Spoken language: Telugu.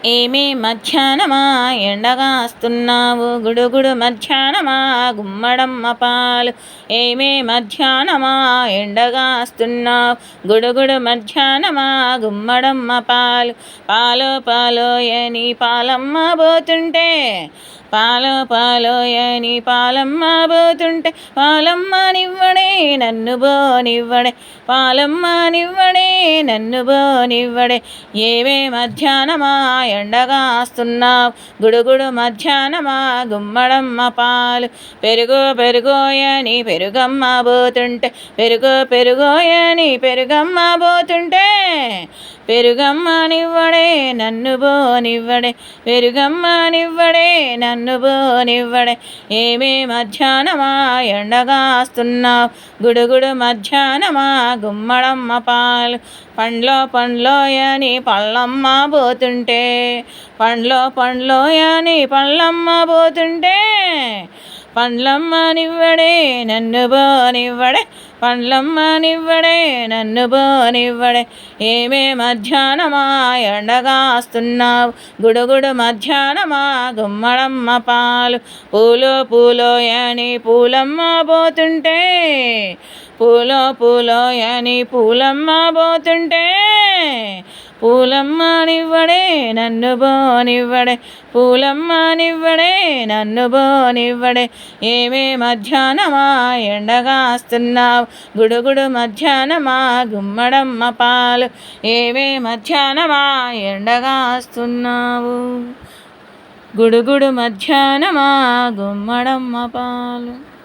ఏమే మధ్యాహ్నమా ఎండగాస్తున్నావు గుడుగుడు మధ్యాహ్నమా గుమ్మడమ్మ పాలు. ఏమే మధ్యాహ్నమా ఎండగాస్తున్నావు గుడుగుడు మధ్యాహ్నమా గుమ్మడమ్మ పాలు. పాలు పాలు అని పాలమ్మ పోతుంటే, పాలు పాలు అని పాలమ్మ పోతుంటే, పాలమ్మ నివ్వడే నన్ను బోనివ్వడే, పాలమ్మ నివ్వడే నన్ను బోనివ్వడే. ఏవే మధ్యాహ్నమా ఎండగాస్తున్నావు గుడుగుడు మధ్యాహ్నమా గుమ్మడమ్మ పాలు. పెరుగు పెరుగోయని పెరుగమ్మ పోతుంటే, పెరుగు పెరుగోయని పెరుగమ్మ పోతుంటే, పెరుగమ్మ నివ్వడే నన్ను బోనివ్వడే, పెరుగమ్మ నివ్వడే నన్ను బోనివ్వడే. ఏమే మధ్యాహ్నమా ఎండగాస్తున్నావు గుడుగుడు మధ్యాహ్నమా గుమ్మడమ్మ పాలు. పండ్లో పండ్లోయని పళ్ళమ్మ పోతుంటే, పండ్లో పండ్లోయని పళ్ళమ్మ పోతుంటే, పండ్లమ్మ నివ్వడే నన్ను బోనివ్వడే, పండ్లమ్మ నివ్వడే నన్ను బోనివ్వడే. ఏమే మధ్యాహ్నమా ఎండగాస్తున్నావు గుడుగుడు మధ్యాహ్నమా గుమ్మడమ్మ పాలు. పూలో పూలోయని పూలమ్మ పోతుంటే, పూలో పూలోయని పూలమ్మ పోతుంటే, పూలమ్మ నివ్వడే నన్ను బోనివ్వడే, పూలమ్మ నివ్వడే నన్ను బోనివ్వడే. ఏమే మధ్యాహ్నమా ఎండగాస్తున్నావు గుడుగుడు మధ్యాహ్నమా గుమ్మడమ్మ పాలు. ఏమే మధ్యాహ్నమా ఎండగాస్తున్నావు గుడుగుడు మధ్యాహ్నమా గుమ్మడమ్మ పాలు.